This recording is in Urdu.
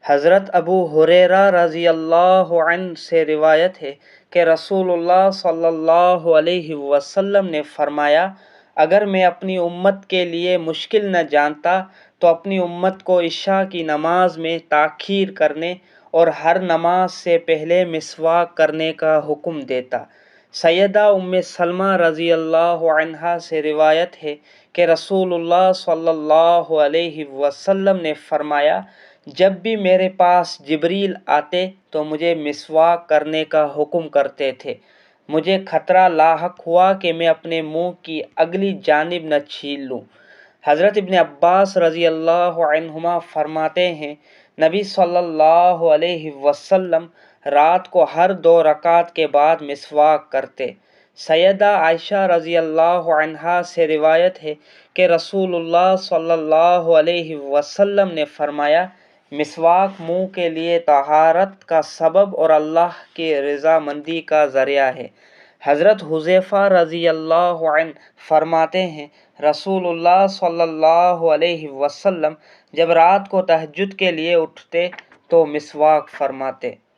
حضرت ابو ہریرہ رضی اللہ عنہ سے روایت ہے کہ رسول اللہ صلی اللہ علیہ وسلم نے فرمایا، اگر میں اپنی امت کے لیے مشکل نہ جانتا تو اپنی امت کو عشاء کی نماز میں تاخیر کرنے اور ہر نماز سے پہلے مسواک کرنے کا حکم دیتا۔ سیدہ ام سلمہ رضی اللہ عنہا سے روایت ہے کہ رسول اللہ صلی اللہ علیہ وسلم نے فرمایا، جب بھی میرے پاس جبریل آتے تو مجھے مسواک کرنے کا حکم کرتے تھے۔ مجھے خطرہ لاحق ہوا کہ میں اپنے منہ کی اگلی جانب نہ چھیل لوں۔ حضرت ابن عباس رضی اللہ عنہما فرماتے ہیں، نبی صلی اللہ علیہ وسلم رات کو ہر 2 رکعت کے بعد مسواک کرتے۔ سیدہ عائشہ رضی اللہ عنہا سے روایت ہے کہ رسول اللہ صلی اللہ علیہ وسلم نے فرمایا، مسواک منہ کے لیے طہارت کا سبب اور اللہ کی رضامندی کا ذریعہ ہے۔ حضرت حذیفہ رضی اللہ عنہ فرماتے ہیں، رسول اللہ صلی اللہ علیہ وسلم جب رات کو تہجد کے لیے اٹھتے تو مسواک فرماتے۔